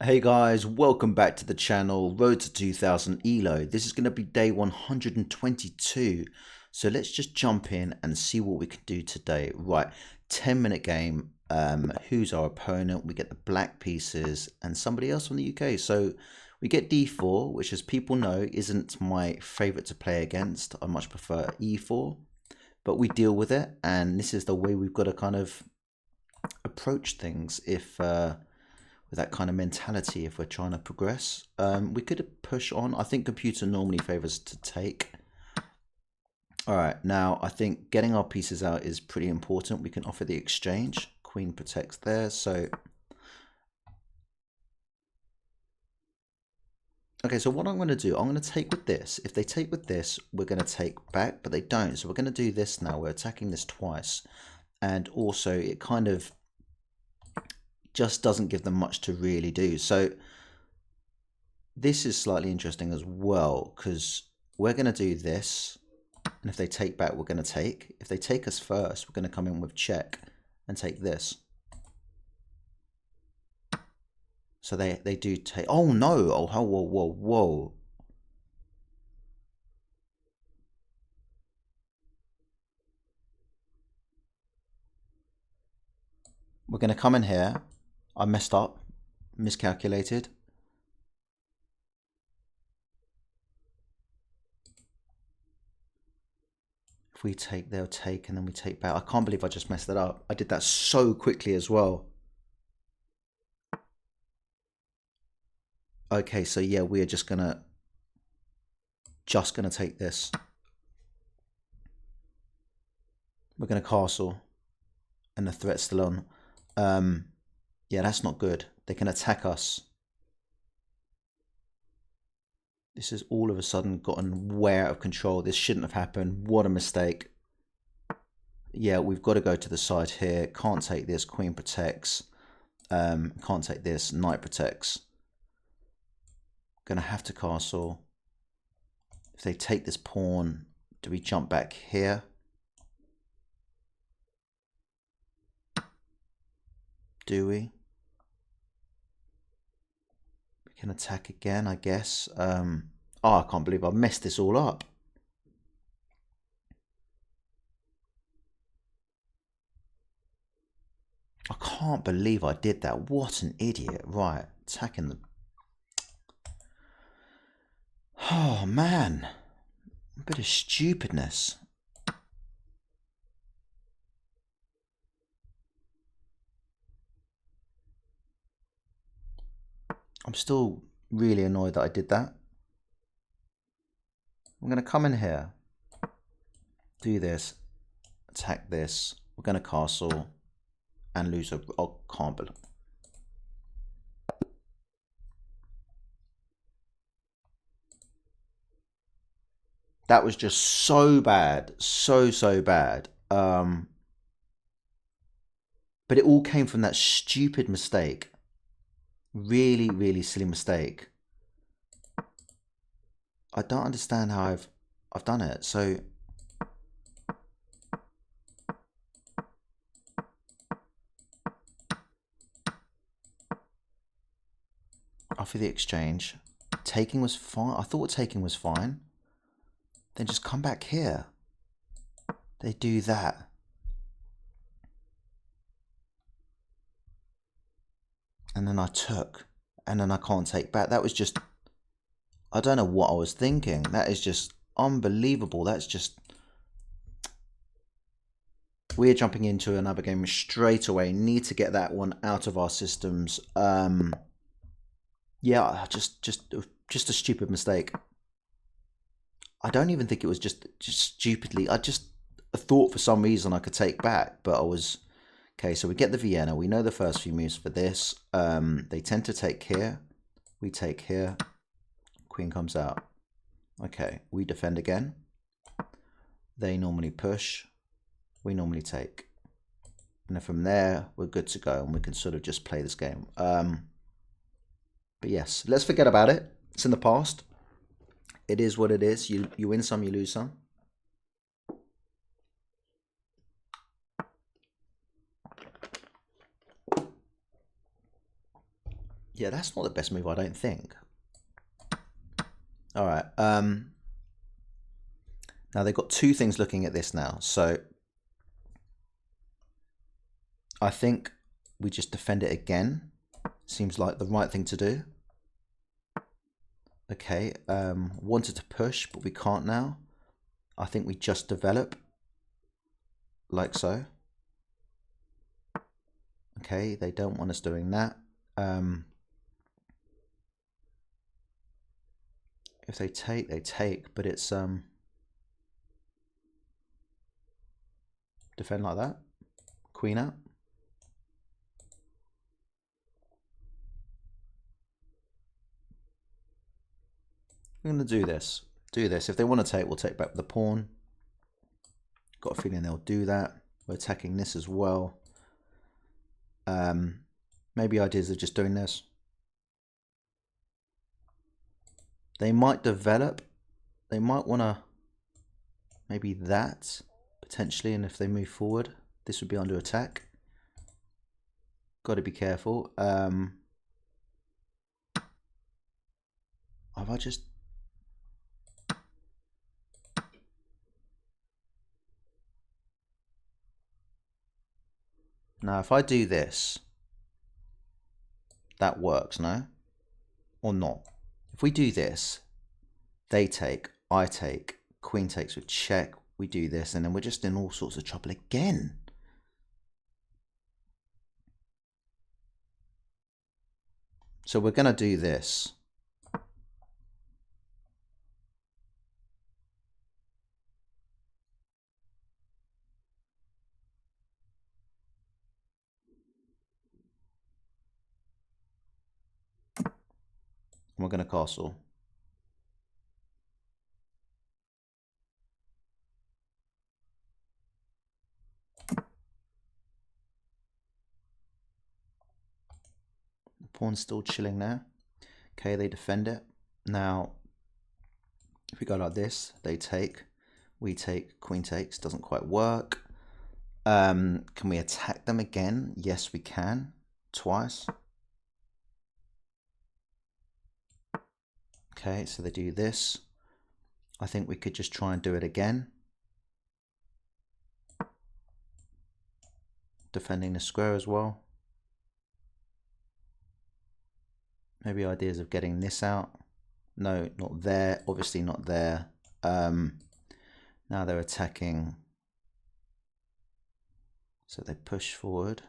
Hey guys, welcome back to the channel, Road to 2000 ELO. This is going to be day 122. So let's just jump in and see what we can do today. Right, 10-minute game. Who's our opponent? We get the black pieces and somebody else from the UK. So we get D4, which as people know isn't my favorite to play against. I much prefer E4, but we deal with it. And this is the way we've got to kind of approach things if... with that kind of mentality if we're trying to progress. We could push on. I think computer normally favors to take. All right, now I think getting our pieces out is pretty important. We can offer the exchange. Queen protects there, so... Okay, so what I'm going to do, I'm going to take with this. If they take with this, we're going to take back, but they don't. So we're going to do this now. We're attacking this twice. And also, it kind of just doesn't give them much to really do. So this is slightly interesting as well, because we're going to do this, and if they take back, we're going to take. If they take us first, we're going to come in with check and take this. So they do take... Oh no! Oh, whoa, whoa, whoa. We're going to come in here. I messed up, miscalculated. If we take, they'll take, and then we take back. I can't believe I just messed that up. I did that so quickly as well. Okay, so yeah, we are just gonna take this. We're gonna castle, and the threat's still on. Yeah, that's not good. They can attack us. This has all of a sudden gotten way out of control. This shouldn't have happened. What a mistake. Yeah, we've got to go to the side here. Can't take this. Queen protects. Can't take this. Knight protects. Gonna have to castle. If they take this pawn, do we jump back here? Do we? We can attack again, I guess. Oh, I can't believe I messed this all up. I can't believe I did that. What an idiot. Right, attacking them. Oh, man. A bit of stupidness. I'm still really annoyed that I did that. I'm going to come in here. Do this. Attack this. We're going to castle. And lose a... Oh, can't believe... That was just so bad. So bad. But it all came from that stupid mistake. Really silly mistake. I don't understand how I've done it. So offer the exchange. Taking was fine. I thought taking was fine. Then just come back here. They do that. And then I took. And then I can't take back. That was just... I don't know what I was thinking. That is just unbelievable. That's just... We're jumping into another game straight away. Need to get that one out of our systems. Yeah, just a stupid mistake. I don't even think it was just stupidly. I just thought for some reason I could take back, but I was... Okay, so we get the Vienna. We know the first few moves for this. They tend to take here. We take here. Queen comes out. Okay, we defend again. They normally push. We normally take. And then from there, we're good to go. And we can sort of just play this game. But yes, let's forget about it. It's in the past. It is what it is. You win some, you lose some. Yeah, that's not the best move, I don't think. All right. Now they've got two things looking at this now. So I think we just defend it again. Seems like the right thing to do. Okay, wanted to push, but we can't now. I think we just develop, like so. Okay, they don't want us doing that. If they take, they take, but it's defend like that. Queen out. We're going to do this. Do this. If they want to take, we'll take back the pawn. Got a feeling they'll do that. We're attacking this as well. Maybe ideas of just doing this. They might develop. They might want to maybe that potentially, and if they move forward, this would be under attack. Got to be careful. Have I just... Now, if I do this, that works, no? Or not? If we do this, they take, I take, queen takes with check, we do this, and then we're just in all sorts of trouble again. So we're going to do this. And we're going to castle. The pawn's still chilling there. Okay, they defend it. Now, if we go like this, they take, we take, queen takes, doesn't quite work. Can we attack them again? Yes, we can. Twice. Okay, so they do this. I think we could just try and do it again. Defending the square as well. Maybe ideas of getting this out. No, not there. Obviously not there. Now they're attacking. So they push forward.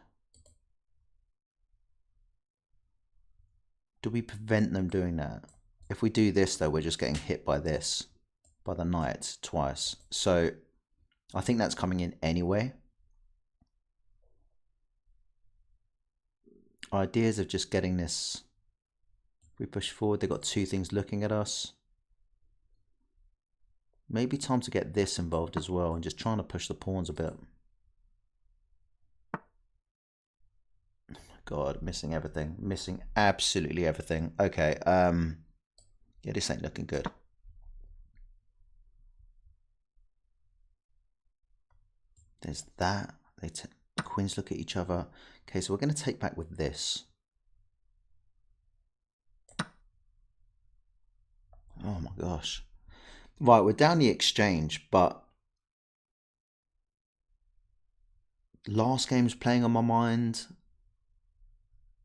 Do we prevent them doing that? If we do this though, we're just getting hit by this, by the knight twice. So I think that's coming in anyway. Ideas of just getting this. If we push forward, they've got two things looking at us. Maybe time to get this involved as well and just trying to push the pawns a bit. Oh my God, missing everything. Missing absolutely everything. Okay, yeah, this ain't looking good. There's that. The queens look at each other. Okay, so we're going to take back with this. Oh my gosh. Right, we're down the exchange, but last game's playing on my mind.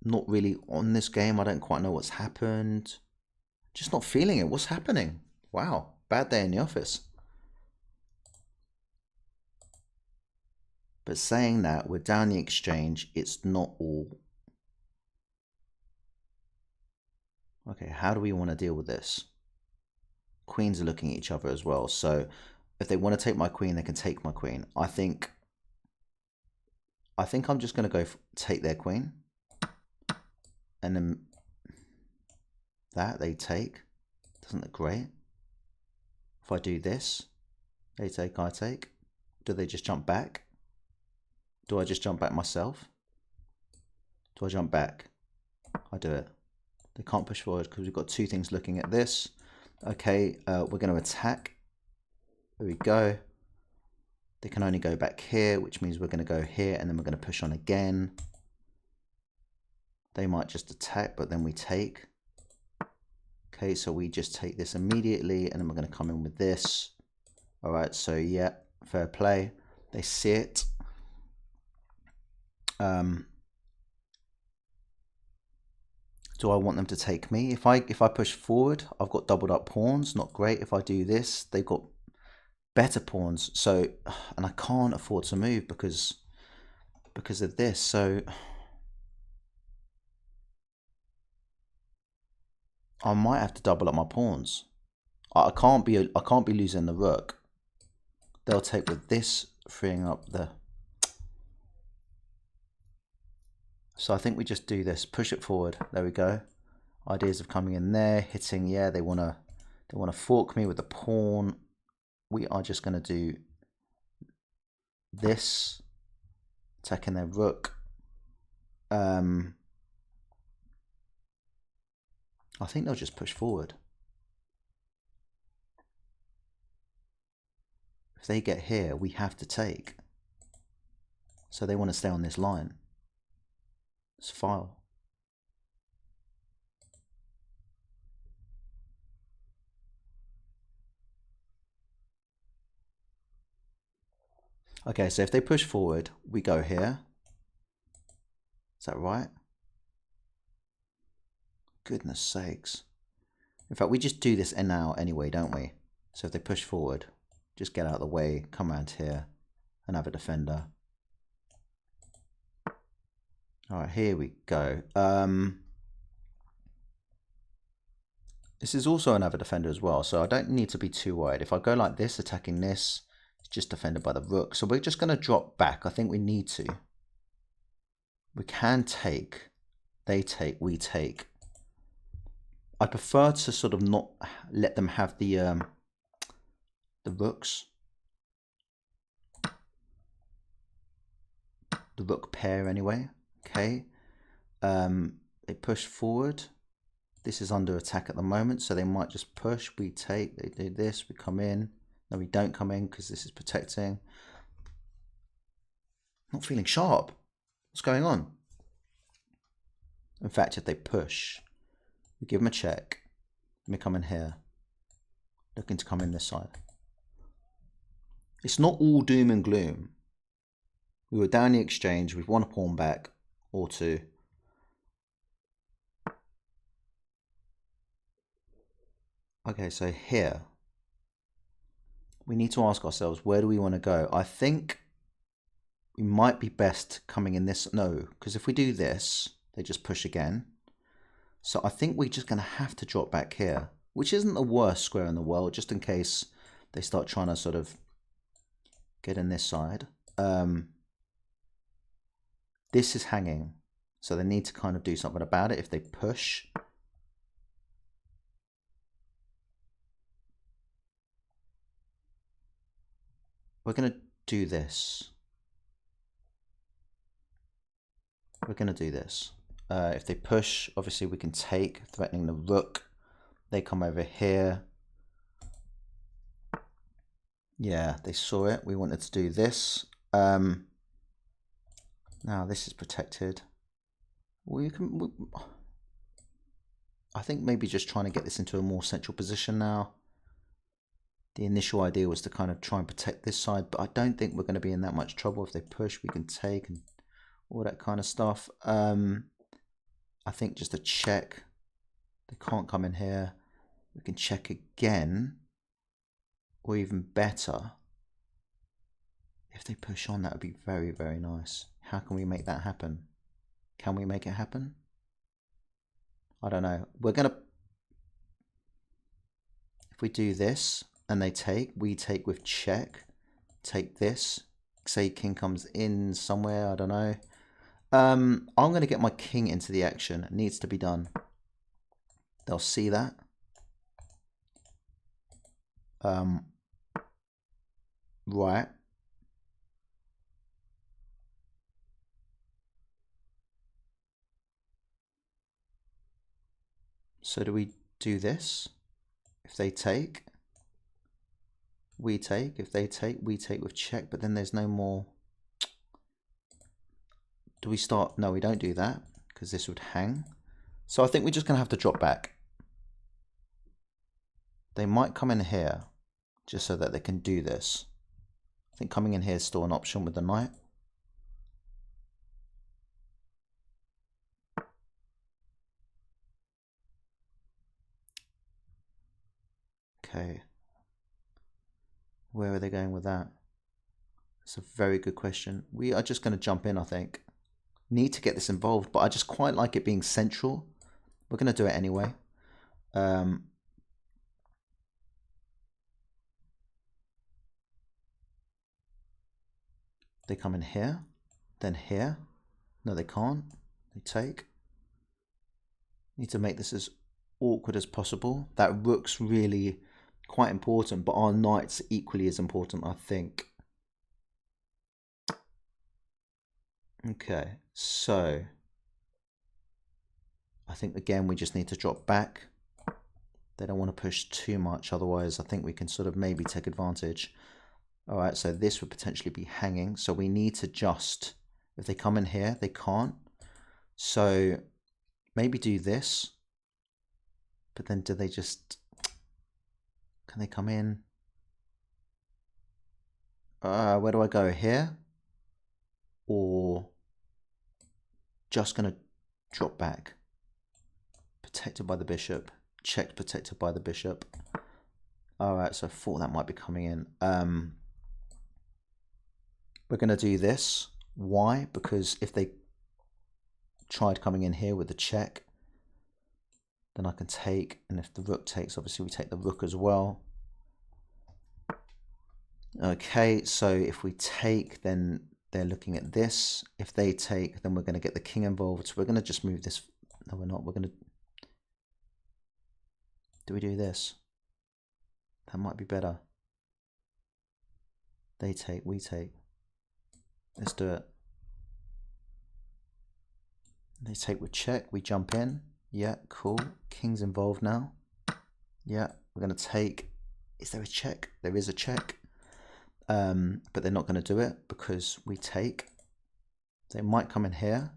Not really on this game. I don't quite know what's happened. Just not feeling it. What's happening? Wow, bad day in the office. But saying that, we're down the exchange. It's not all. Okay, how do we want to deal with this? Queens are looking at each other as well. So if they want to take my queen, they can take my queen. I think I'm just going to go take their queen. And then that they take. Doesn't look great. If I do this, they take, I take. Do they just jump back? Do I just jump back myself? Do I jump back? I do it. They can't push forward because we've got two things looking at this. Okay, we're going to attack. There we go. They can only go back here, which means we're going to go here and then we're going to push on again. They might just attack, but then we take. Okay, so we just take this immediately, and then we're going to come in with this. All right, so yeah, fair play. They see it. Do I want them to take me? If I push forward, I've got doubled up pawns. Not great. If I do this, they've got better pawns. So, and I can't afford to move because of this. So I might have to double up my pawns. I can't be losing the rook. They'll take with this, freeing up the. So I think we just do this. Push it forward. There we go. Ideas of coming in there, hitting. Yeah, they wanna fork me with the pawn. We are just gonna do this, attacking their rook. I think they'll just push forward. If they get here, we have to take. So they want to stay on this line. It's file. Okay, so if they push forward, we go here. Is that right? Goodness sakes. In fact, we just do this now anyway, don't we? So if they push forward, just get out of the way, come around here, and have a defender. All right, here we go. This is also another defender as well, so I don't need to be too worried. If I go like this, attacking this, it's just defended by the rook. So we're just going to drop back. I think we need to. We can take. They take, we take. I prefer to sort of not let them have the rooks. The rook pair anyway. Okay. They push forward. This is under attack at the moment, so they might just push. We take. They do this. We come in. No, we don't come in because this is protecting. Not feeling sharp. What's going on? In fact, if they push, we give them a check. Let me come in here. Looking to come in this side. It's not all doom and gloom. We were down the exchange. We've won a pawn back or two. Okay, so here. We need to ask ourselves, where do we want to go? I think we might be best coming in this. No, because if we do this, they just push again. So I think we're just going to have to drop back here, which isn't the worst square in the world, just in case they start trying to sort of get in this side. This is hanging, so they need to kind of do something about it if they push. We're going to do this. We're going to do this. If they push, obviously we can take, threatening the rook. They come over here. Yeah, they saw it. We wanted to do this. Now this is protected. I think maybe just trying to get this into a more central position now. The initial idea was to kind of try and protect this side, but I don't think we're going to be in that much trouble. If they push, we can take and all that kind of stuff. I think just a check. They can't come in here. We can check again. Or even better, if they push on, that would be very, very nice. How can we make that happen? Can we make it happen? I don't know. We're going to... If we do this and they take, we take with check. Take this. Say king comes in somewhere, I don't know. I'm going to get my king into the action. It needs to be done. They'll see that. Right. So do we do this? If they take, we take. If they take, we take with check. But then there's no more. Do we start? No, we don't do that. because this would hang. So I think we're just going to have to drop back. They might come in here just so that they can do this. I think coming in here is still an option with the knight. Okay. Where are they going with that? It's a very good question. We are just going to jump in, I think. Need to get this involved, but I just quite like it being central. We're going to do it anyway. They come in here, then here. No, they can't. They take. Need to make this as awkward as possible. That rook's really quite important, but our knight's equally as important, I think. Okay, so I think again we just need to drop back. They don't want to push too much, otherwise I think we can sort of maybe take advantage. All right, so this would potentially be hanging, so we need to just, if they come in here, they can't. So maybe do this, but then do they just, can they come in? Where do I go, here? Or just gonna drop back? Protected by the bishop, checked, protected by the bishop. All right, so I thought that might be coming in. We're gonna do this. Why? Because if they tried coming in here with the check, then I can take, and if the rook takes, obviously we take the rook as well. Okay, so if we take, then they're looking at this. If they take, then we're going to get the king involved. So we're going to just move this. No, we're not. We're going to... Do we do this? That might be better. They take, we take. Let's do it. They take with check, we jump in. Yeah, cool. King's involved now. Yeah, we're going to take. Is there a check? There is a check. But they're not going to do it because we take. They might come in here,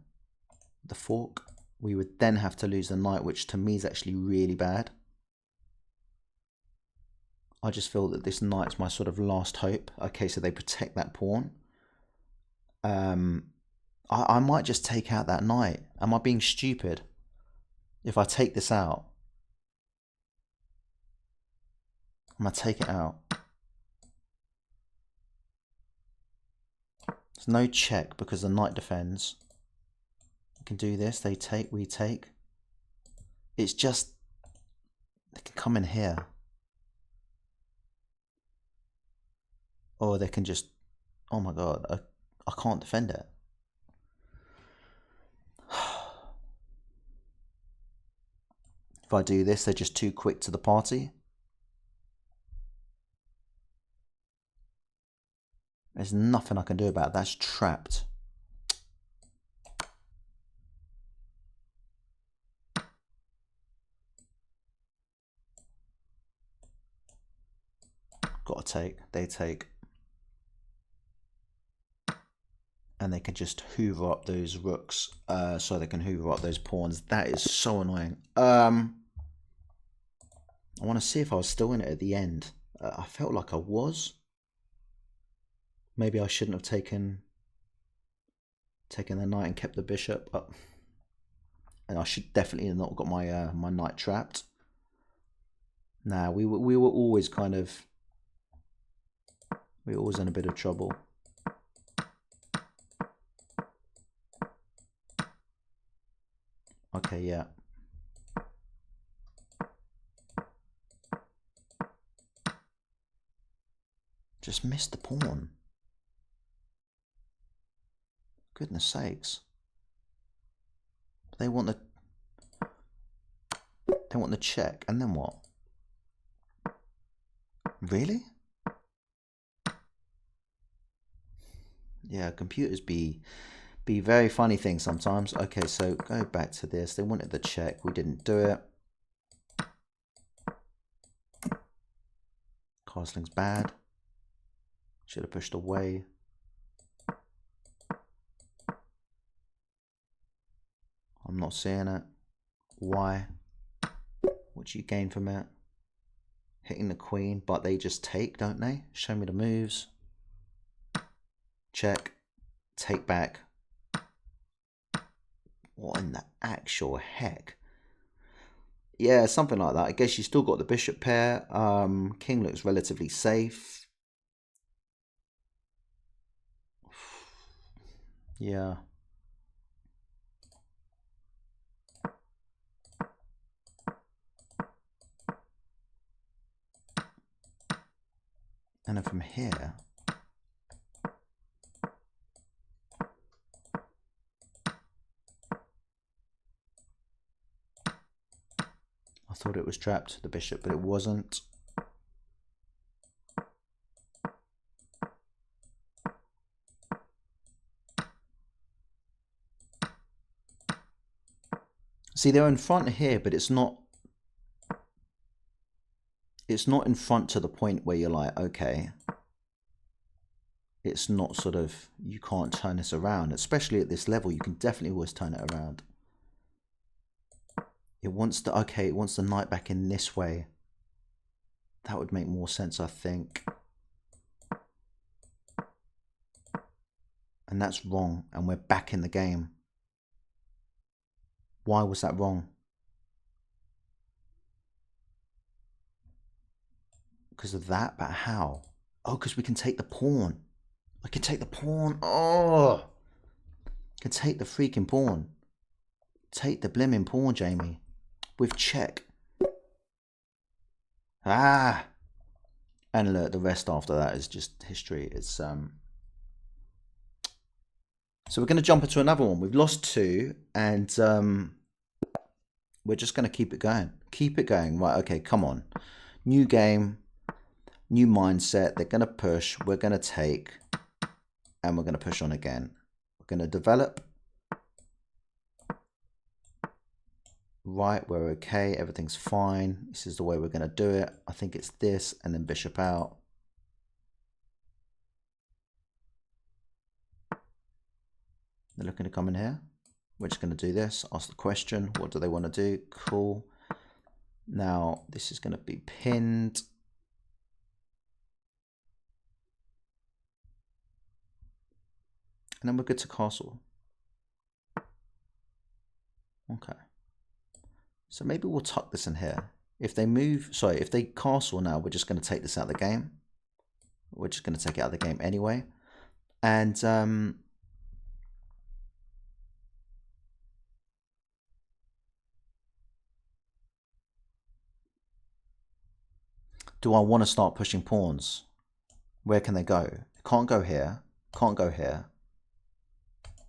the fork. We would then have to lose the knight, which to me is actually really bad. I just feel that this knight's my sort of last hope. Okay, so they protect that pawn. I might just take out that knight. Am I being stupid? If I take this out, I'm going to take it out. There's no check because the knight defends. We can do this. They take, we take. It's just, they can come in here. Or they can just, oh my god, I can't defend it. If I do this, they're just too quick to the party. There's nothing I can do about it. That's trapped. Got to take. They take. And they can just hoover up those rooks. So they can hoover up those pawns. That is so annoying. I want to see if I was still in it at the end. I felt like I was. Maybe I shouldn't have taken the knight and kept the bishop up. And I should definitely have not got my my knight trapped. Nah, we were always kind of, we were always in a bit of trouble. Okay, yeah. Just missed the pawn. Goodness sakes. They want the check, and then what? Really? Yeah, computers be very funny things sometimes. Okay, so go back to this. They wanted the check. We didn't do it. Castling's bad. Should have pushed away. I'm not seeing it. Why? What do you gain from it? Hitting the queen, but they just take, don't they? Show me the moves. Check. Take back. What in the actual heck? Yeah, something like that. I guess you still got the bishop pair. King looks relatively safe. Yeah. And then from here, I thought it was trapped, the bishop, but it wasn't. See, they're in front here, but it's not in front to the point where you're like, okay, it's not sort of, you can't turn this around, especially at this level. You can definitely always turn it around. It wants the, okay, it wants the knight back in this way. That would make more sense, I think. And that's wrong, and we're back in the game. Why was that wrong? Because of that, but how? Oh, because we can take the pawn. I can take the pawn. Oh, I can take the freaking pawn. Take the blimmin' pawn, Jamie. With check. Ah. And look, the rest after that is just history. It's So we're going to jump into another one. We've lost two, and we're just going to keep it going. Keep it going. Right, okay, come on. New game, new mindset. They're going to push. We're going to take, and we're going to push on again. We're going to develop. Right, we're okay. Everything's fine. This is the way we're going to do it. I think it's this, and then bishop out. They're looking to come in here. We're just going to do this. Ask the question. What do they want to do? Cool. Now, this is going to be pinned. And then we're good to castle. Okay. So maybe we'll tuck this in here. If they move, sorry, if they castle now, we're just going to take this out of the game. We're just going to take it out of the game anyway. And do I want to start pushing pawns? Where can they go? They can't go here. Can't go here.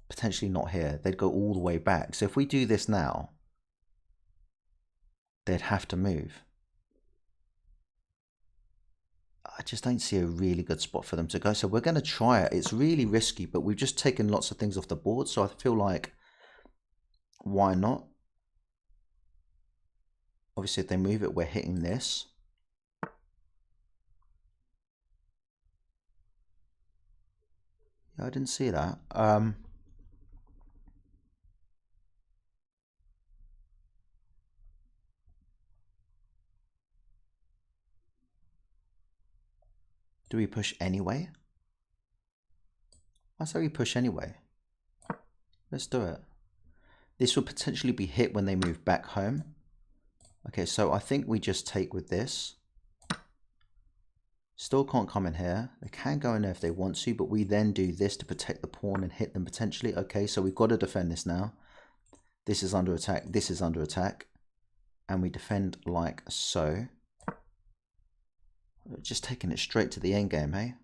Potentially not here. They'd go all the way back. So if we do this now, they'd have to move. I just don't see a really good spot for them to go. So we're going to try it. It's really risky, but we've just taken lots of things off the board. So I feel like, why not? Obviously, if they move it, we're hitting this. Yeah, I didn't see that. Do we push anyway? I say we push anyway. Let's do it. This will potentially be hit when they move back home. Okay, so I think we just take with this. Still can't come in here. They can go in there if they want to, but we then do this to protect the pawn and hit them potentially. Okay, so we've got to defend this now. This is under attack. This is under attack. And we defend like so. Just taking it straight to the end game, hey?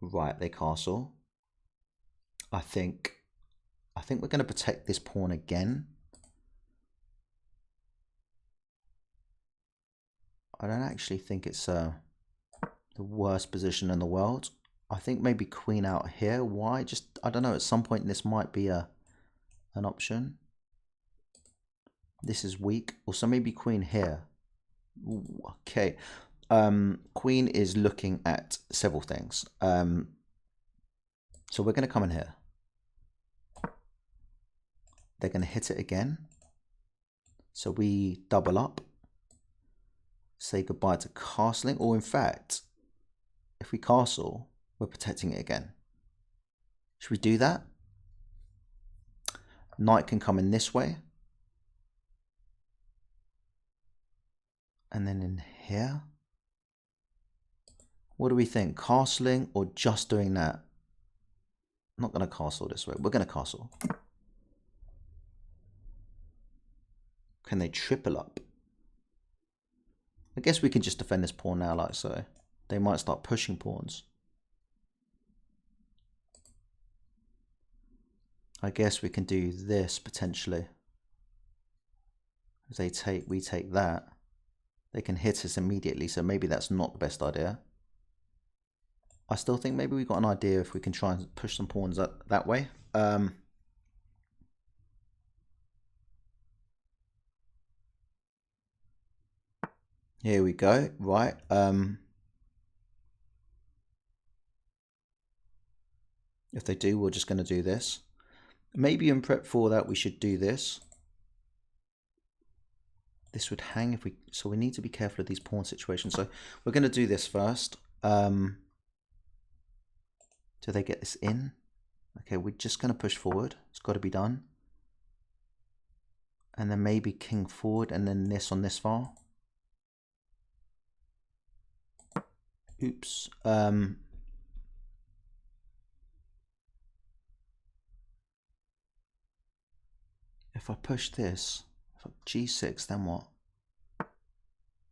Right, they castle. I think we're going to protect this pawn again. I don't actually think it's the worst position in the world. I think maybe queen out here. Why? Just, I don't know, at some point this might be an option. This is weak. Also maybe queen here. Ooh, okay. Queen is looking at several things. So we're going to come in here. they're going to hit it again. So we double up, say goodbye to castling, or in fact, if we castle, we're protecting it again. Should we do that? Knight can come in this way. And then in here. What do we think? Castling or just doing that? I'm not going to castle this way. We're going to castle. Can they triple up? I guess we can just defend this pawn now like so. They might start pushing pawns. I guess we can do this potentially. If they take, we take that. They can hit us immediately, so maybe that's not the best idea. I still think maybe we got an idea if we can try and push some pawns that way. Here we go. Right. If they do, we're just going to do this. Maybe in prep for that, we should do this. This would hang if we... So we need to be careful of these pawn situations. So we're going to do this first. Do they get this in? Okay, we're just going to push forward. It's got to be done. And then maybe king forward and then this on this file. Oops. If I push this, if I g6, then what?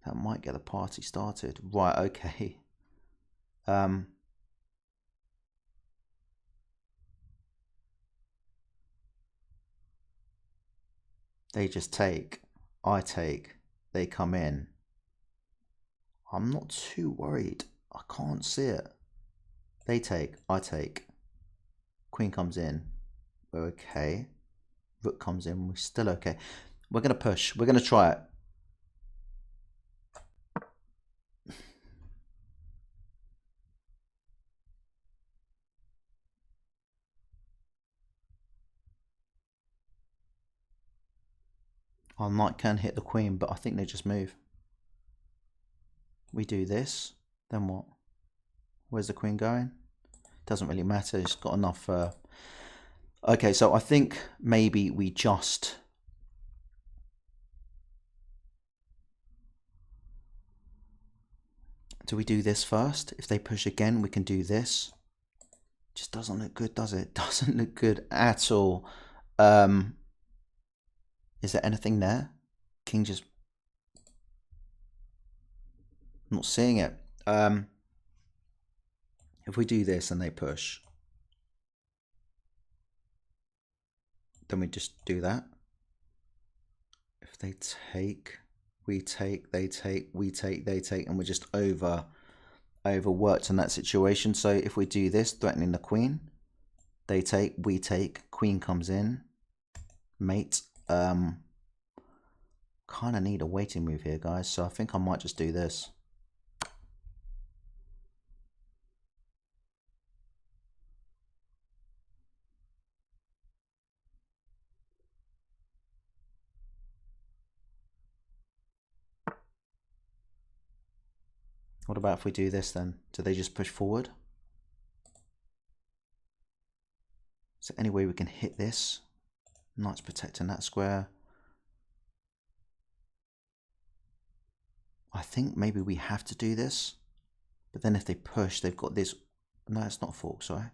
That might get the party started. Right, okay. They just take, I take, they come in. I'm not too worried. I can't see it. They take, I take. Queen comes in. We're okay. Rook comes in. We're still okay. We're going to push. We're going to try it. Our knight can hit the queen, but I think they just move. We do this. Then what? Where's the queen going? Doesn't really matter. It's got enough... Okay, so I think maybe we just... Do we do this first? If they push again, we can do this. Just doesn't look good, does it? Doesn't look good at all. Is there anything there? King just... I'm not seeing it. If we do this and they push, then we just do that. If they take, we take, they take, we take, they take, and we're just overworked in that situation. So if we do this, threatening the queen, they take, we take, queen comes in, mate. Kind of need a waiting move here, guys. So I think I might just do this. What about if we do this then? Do they just push forward? Is there any way we can hit this? Knight's protecting that square. I think maybe we have to do this. But then if they push, they've got this. No, it's not a fork, sorry.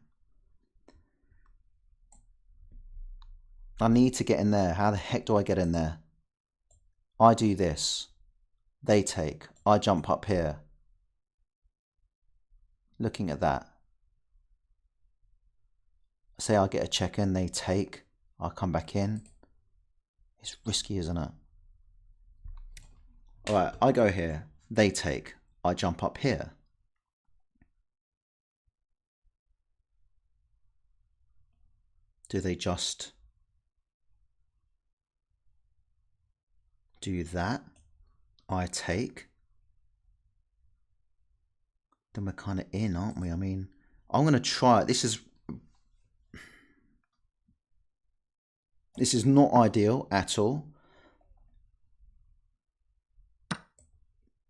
I need to get in there. How the heck do I get in there? I do this. They take. I jump up here. Looking at that. Say I get a check in, they take. I come back in. It's risky, isn't it? Alright, I go here. They take. I jump up here. Do they just do that? I take. Then we're kind of in, aren't we? I mean, I'm going to try it. This is... This is not ideal at all.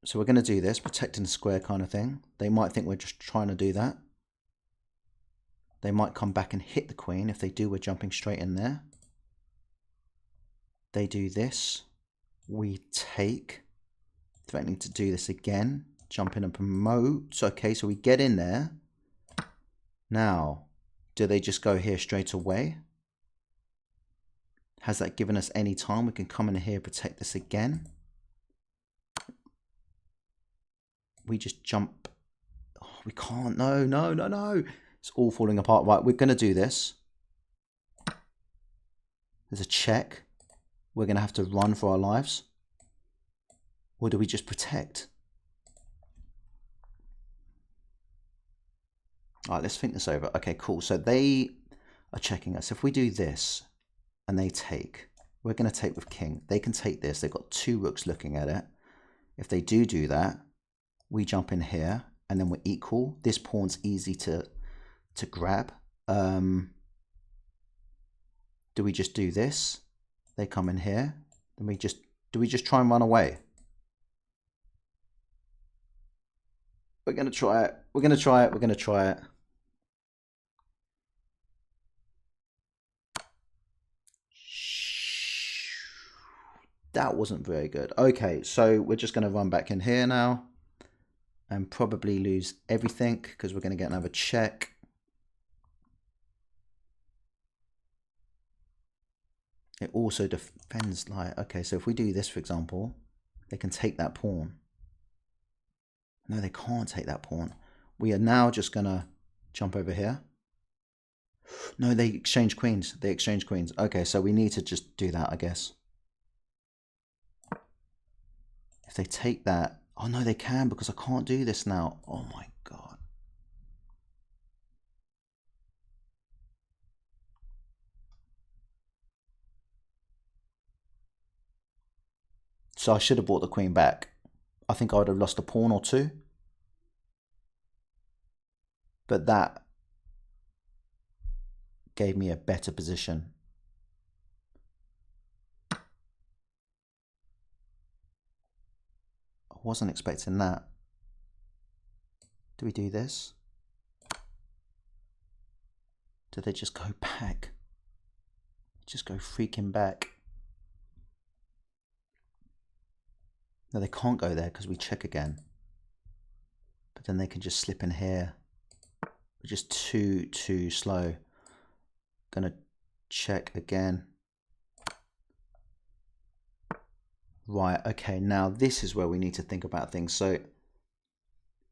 So we're going to do this, protecting the square kind of thing. They might think we're just trying to do that. They might come back and hit the queen. If they do, we're jumping straight in there. They do this. We take. Threatening to do this again. Jump in and promote. Okay, so we get in there. Now, do they just go here straight away? Has that given us any time? We can come in here, protect this again. We just jump. Oh, we can't. No, no, no, no. It's all falling apart. Right, we're going to do this. There's a check. We're going to have to run for our lives. Or do we just protect? All right, let's think this over. Okay, cool. So they are checking us. If we do this and they take, we're going to take with king. They can take this. They've got 2 rooks looking at it. If they do that, we jump in here and then we're equal. This pawn's easy to grab. Do we just do this? They come in here. Then do we just try and run away? We're going to try it. We're going to try it. We're going to try it. That wasn't very good. Okay, so we're just going to run back in here now and probably lose everything because we're going to get another check. It also defends like, okay, so if we do this, for example, they can take that pawn. No, they can't take that pawn. We are now just going to jump over here. No, they exchange queens. They exchange queens. Okay, so we need to just do that, I guess. If they take that, oh no, they can because I can't do this now. Oh my God. So I should have brought the queen back. I think I would have lost a pawn or 2. But that gave me a better position. I wasn't expecting that. Do we do this? Do they just go back? Just go freaking back. No, they can't go there because we check again. But then they can just slip in here. We're just too slow. Gonna check again. Right, okay, now this is where we need to think about things. So,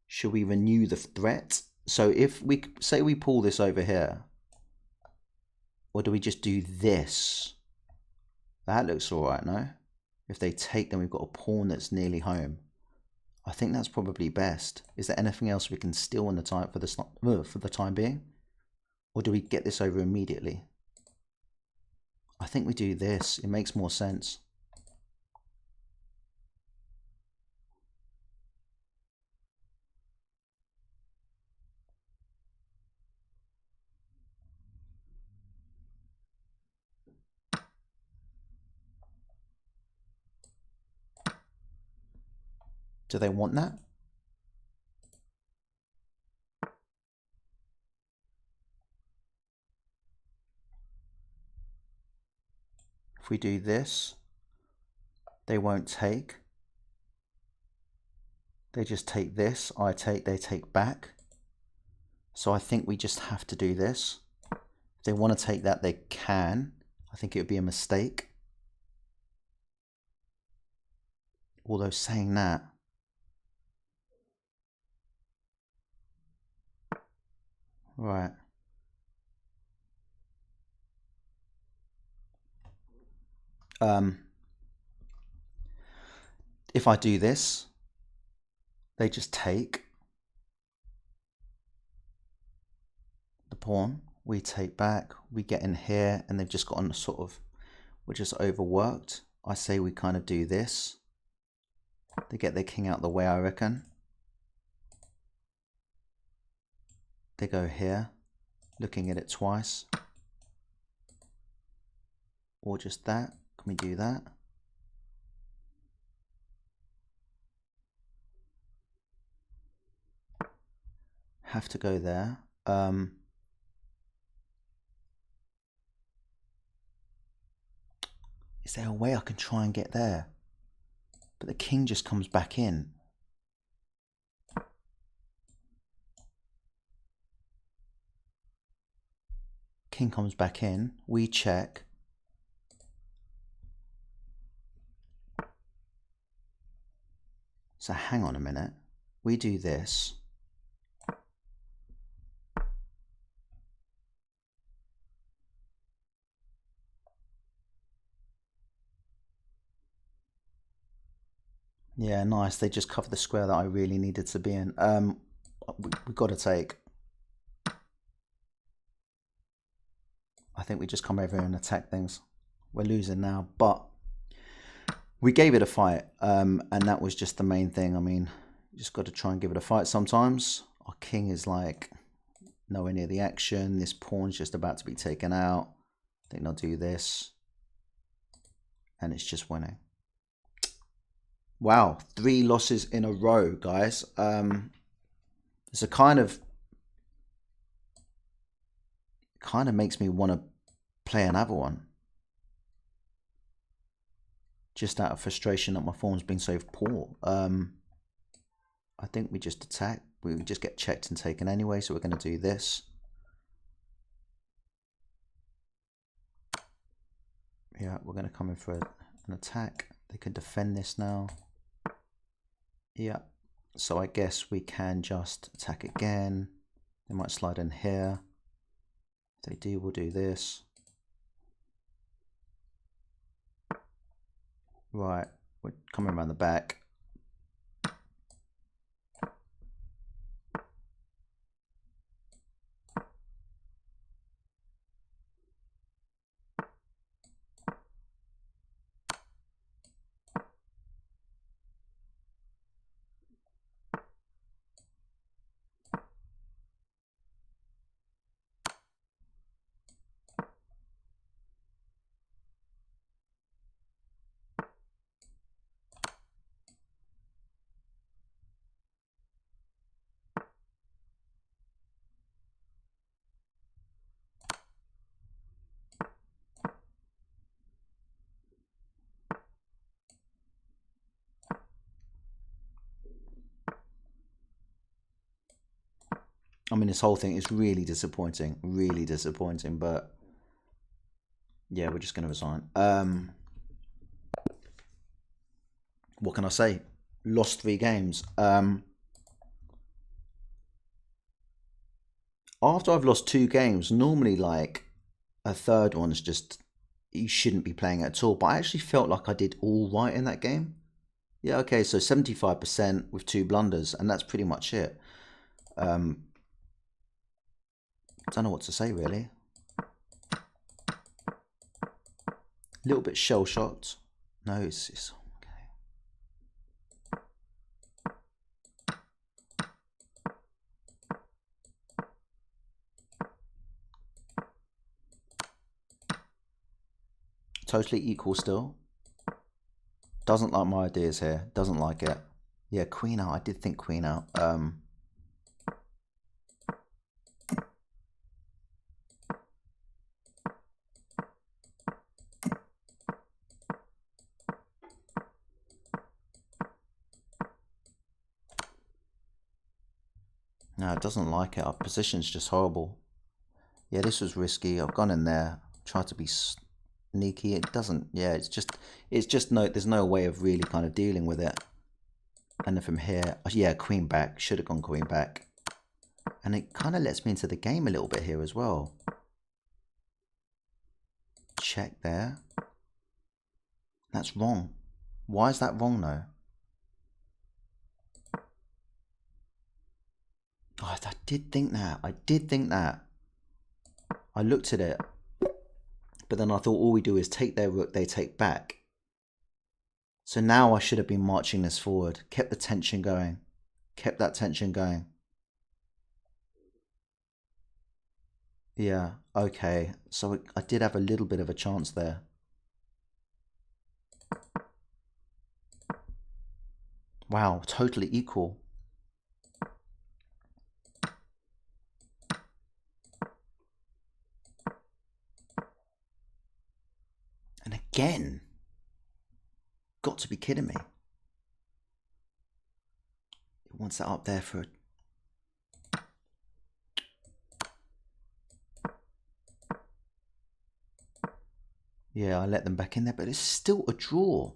should we renew the threat? So if we, say we pull this over here, or do we just do this? That looks all right, no? If they take, then we've got a pawn that's nearly home. I think that's probably best. Is there anything else we can steal in the time for the time being? Or do we get this over immediately? I think we do this. It makes more sense. Do they want that? If we do this, they won't take. They just take this, I take, they take back. So I think we just have to do this. If they want to take that, they can. I think it would be a mistake. Although saying that, right. If I do this, they just take the pawn. We take back, we get in here, and they've just gotten sort of, we're just overworked. I say we kind of do this. They get their king out the way, I reckon. They go here, looking at it twice. Or just that. Can we do that? Have to go there. Is there a way I can try and get there? But the king just comes back in. King comes back in. We check. So hang on a minute. We do this. Yeah, nice. They just covered the square that I really needed to be in. We've got to take. I think we just come over here and attack things. We're losing now, but we gave it a fight, and that was just the main thing. I mean, you just got to try and give it a fight sometimes. Our king is like nowhere near the action. This pawn's just about to be taken out. I think they'll do this, and it's just winning. Wow, 3 losses in a row, guys. It's a kind of makes me want to play another one. Just out of frustration that my form's been so poor. I think we just attack. We just get checked and taken anyway, so we're going to do this. Yeah, we're going to come in for an attack. They can defend this now. Yeah, so I guess we can just attack again. They might slide in here. If they do, we'll do this. Right, we're coming around the back. I mean, this whole thing is really disappointing, but yeah, we're just going to resign. What can I say? Lost 3 games. After I've lost 2 games, normally like a third one is just, you shouldn't be playing at all. But I actually felt like I did all right in that game. Yeah, okay, so 75% with 2 blunders, and that's pretty much it. I don't know what to say, really. A little bit shell-shocked. No, it's okay. Totally equal still. Doesn't like my ideas here. Doesn't like it. Yeah, queen out. I did think queen out. No, it doesn't like it. Our position's just horrible. Yeah, this was risky. I've gone in there, tried to be sneaky. It doesn't. Yeah, it's just no. There's no way of really kind of dealing with it. And then from here, yeah, queen back. Should have gone queen back. And it kind of lets me into the game a little bit here as well. Check there. That's wrong. Why is that wrong though? Oh, I did think that. I did think that. I looked at it. But then I thought all we do is take their rook, they take back. So now I should have been marching this forward. Kept the tension going. Kept that tension going. Yeah, okay. So I did have a little bit of a chance there. Wow, totally equal. And again, got to be kidding me. It wants that up there for... Yeah, I let them back in there, but it's still a draw.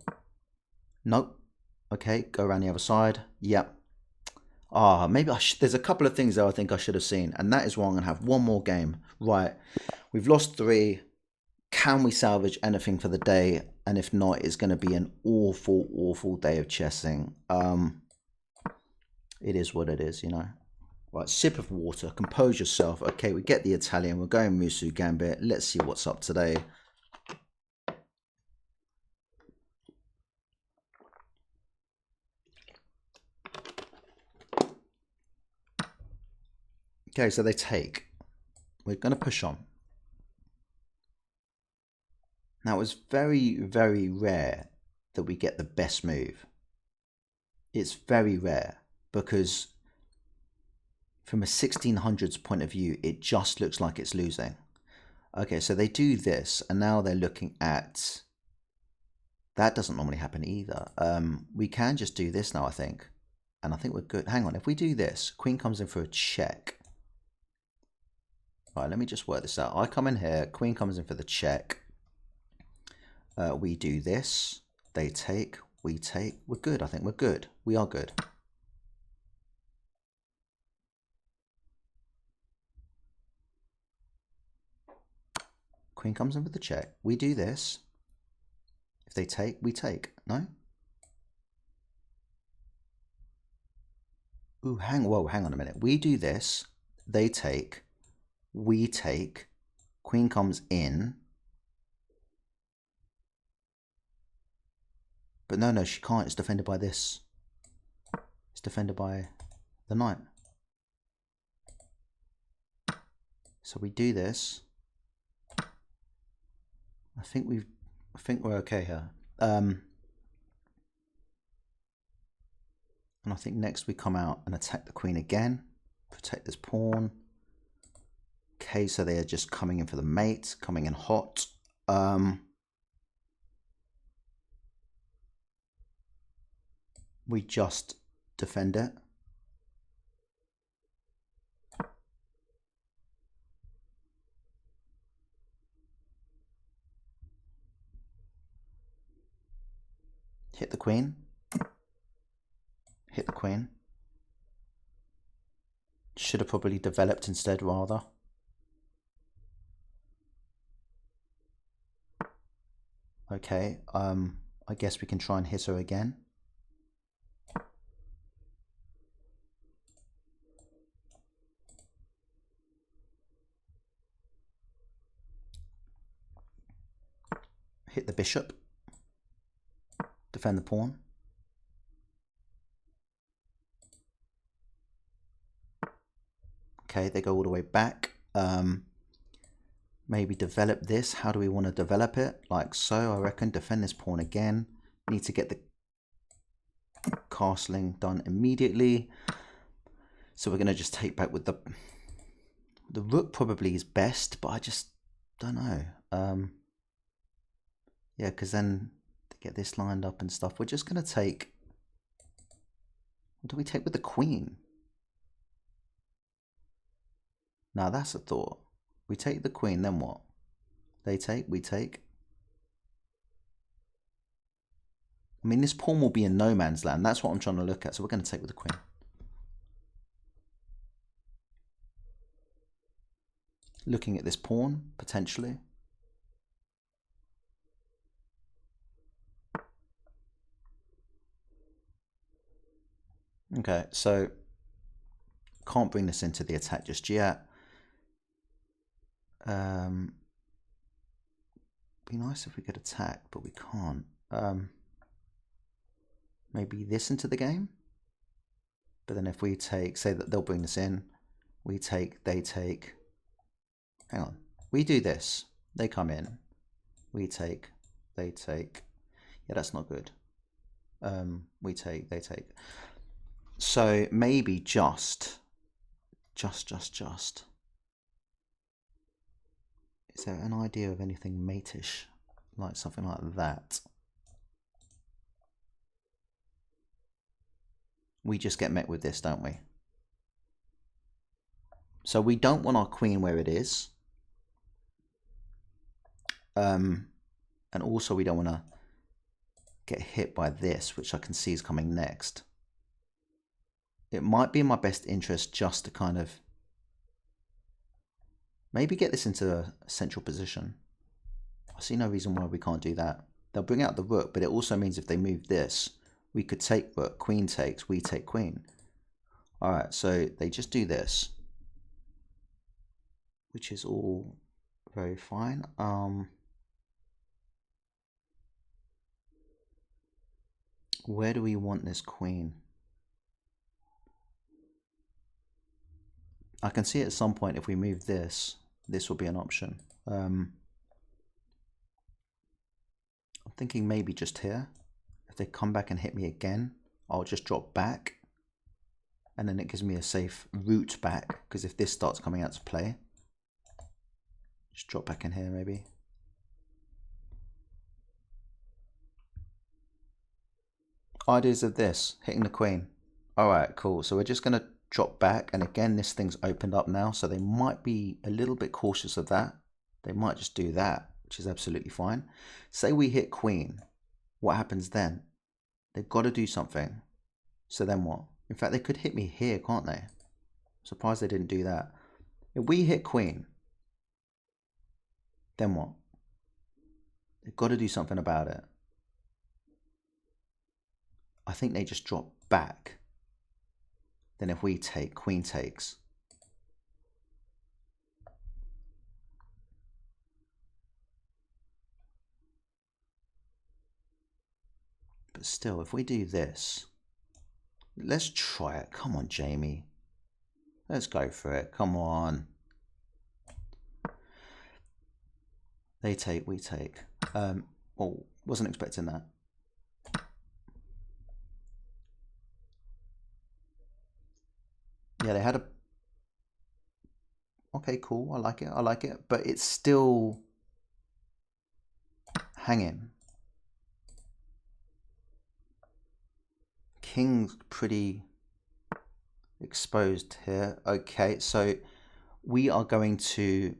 Nope. Okay, go around the other side. Yep. Ah, maybe there's a couple of things that I think I should have seen, and that is why I'm going to have one more game. Right, we've lost 3. Can we salvage anything for the day? And if not, it's going to be an awful, awful day of chessing. It is what it is, you know. Right, sip of water, compose yourself. Okay, we get the Italian. We're going Musu Gambit. Let's see what's up today. Okay, so they take. We're going to push on. Now, it's very, very rare that we get the best move. It's very rare because from a 1600s point of view, it just looks like it's losing. Okay, so they do this, and now they're looking at... That doesn't normally happen either. We can just do this now, I think. And I think we're good. Hang on, if we do this, queen comes in for a check. All right, let me just work this out. I come in here, queen comes in for the check. We do this, they take, we take. We're good, I think we're good. We are good. Queen comes in for the check. We do this. If they take, we take. No? Ooh, hang on a minute. We do this. They take. We take. Queen comes in. But no, she can't. It's defended by this. It's defended by the knight. So we do this. I think we're okay here. And I think next we come out and attack the queen again. Protect this pawn. Okay, so they are just coming in for the mate, coming in hot. We just defend it. Hit the queen. Hit the queen. Should have probably developed instead rather. Okay, I guess we can try and hit her again. Hit the bishop. Defend the pawn. Okay, they go all the way back. Maybe develop this. How do we want to develop it? Like so, I reckon. Defend this pawn again. Need to get the castling done immediately. So we're going to just take back with the rook probably is best, but I just don't know. Yeah, because then to get this lined up and stuff, we're just going to take... What do we take with the queen? Now that's a thought. We take the queen, then what? They take, we take. I mean, this pawn will be in no man's land. That's what I'm trying to look at. So we're going to take with the queen. Looking at this pawn, potentially. Okay, so can't bring this into the attack just yet. Be nice if we could attack, but we can't. Maybe this into the game. But then if we take, say that they'll bring this in, we take, they take. Hang on, we do this. They come in. We take, they take. Yeah, that's not good. We take, they take. So maybe just. Is there an idea of anything matish? Like something like that? We just get met with this, don't we? So we don't want our queen where it is. And also we don't want to get hit by this, which I can see is coming next. It might be in my best interest just to kind of maybe get this into a central position. I see no reason why we can't do that. They'll bring out the rook, but it also means if they move this, we could take rook, queen takes, we take queen. All right, so they just do this, which is all very fine. Where do we want this queen? I can see at some point if we move this, this will be an option. I'm thinking maybe just here. If they come back and hit me again, I'll just drop back. And then it gives me a safe route back, because if this starts coming out to play, just drop back in here maybe. Ideas of this, hitting the queen. All right, cool. So we're just going to drop back, and again this thing's opened up now, so they might be a little bit cautious of that. They might just do that, which is absolutely fine. Say we hit queen, what happens then? They've got to do something. So then what? In fact, they could hit me here, can't they? I'm surprised they didn't do that. If we hit queen, then what? They've got to do something about it. I think they just drop back. Then if we take, queen takes. But still, if we do this, let's try it. Come on, Jamie. Let's go for it. Come on. They take, we take. Oh, wasn't expecting that. Yeah, they had a... Okay, cool. I like it. I like it. But it's still hanging. King's pretty exposed here. Okay, so we are going to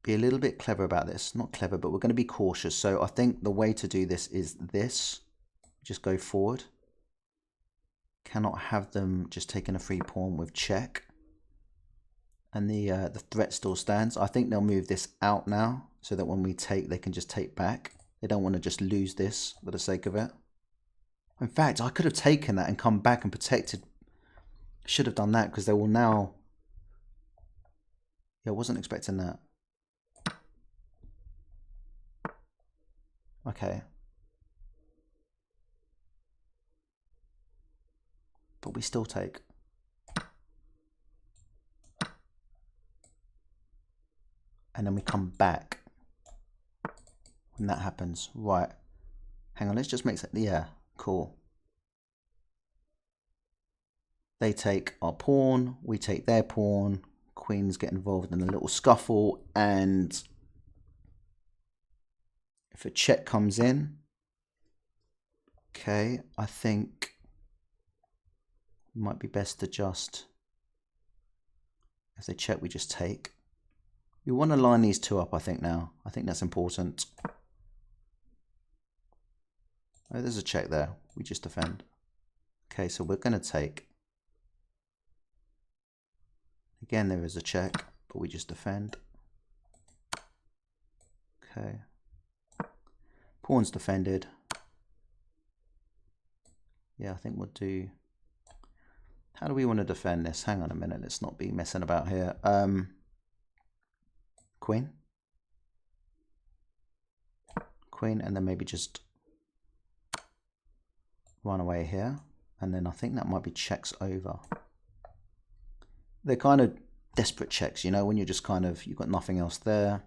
be a little bit clever about this. Not clever, but we're going to be cautious. So I think the way to do this is this. Just go forward. Cannot have them just taking a free pawn with check. And the threat still stands. I think they'll move this out now so that when we take, they can just take back. They don't want to just lose this for the sake of it. In fact, I could have taken that and come back and protected. Should have done that because they will now... Yeah, I wasn't expecting that. Okay. But we still take. And then we come back when that happens. Right. Hang on, let's just make that... Yeah, cool. They take our pawn, we take their pawn, queens get involved in a little scuffle, and if a check comes in, okay, I think it might be best to just, if they check, we just take. We want to line these two up, I think, now. I think that's important. Oh, there's a check there. We just defend. Okay, so we're going to take. Again, there is a check, but we just defend. Okay. Pawn's defended. Yeah, I think we'll do... How do we want to defend this? Hang on a minute. Let's not be messing about here. Queen. Queen, and then maybe just run away here. And then I think that might be checks over. They're kind of desperate checks, you know, when you're just kind of, you've got nothing else there.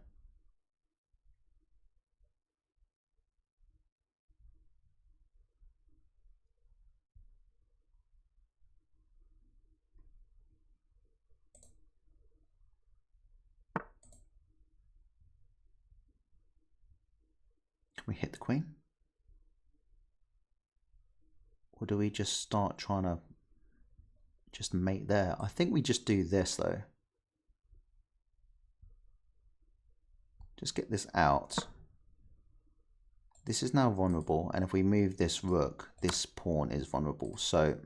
Can we hit the queen? Or do we just start trying to just mate there? I think we just do this though. Just get this out. This is now vulnerable, and if we move this rook, this pawn is vulnerable. So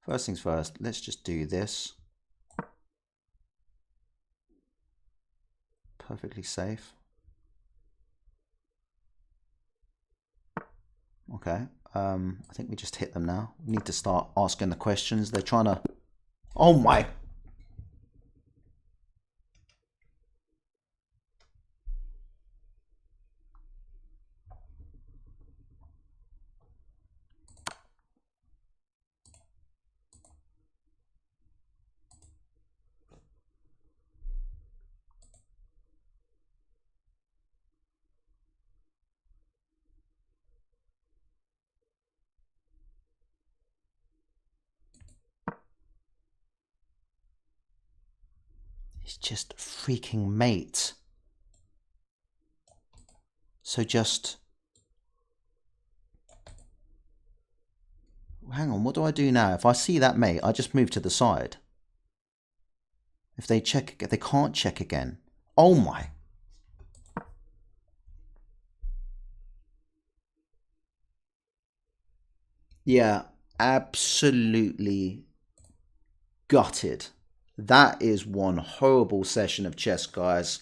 first things first, let's just do this. Perfectly safe. Okay, I think we just hit them now. We need to start asking the questions. They're trying to... Oh my... It's just freaking mate. So just... Hang on, what do I do now? If I see that mate, I just move to the side. If they check, they can't check again. Oh my... Yeah, absolutely gutted. That is one horrible session of chess, guys.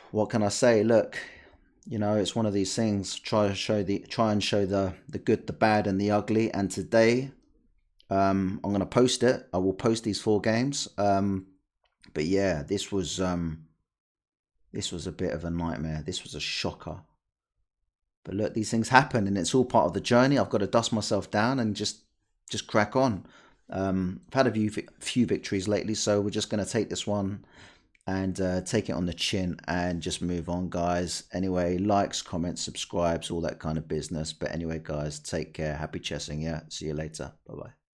What can I say? Look, you know, it's one of these things. Try and show the good, the bad, and the ugly. And today, I'm gonna post it. I will post these 4 games. But yeah, this was a bit of a nightmare. This was a shocker. But look, these things happen, and it's all part of the journey. I've got to dust myself down and just crack on. I've had a few victories lately, so we're just going to take this one and take it on the chin and just move on, guys. Anyway, likes, comments, subscribes, all that kind of business. But anyway, guys, take care. Happy chessing. Yeah, see you later. Bye-bye.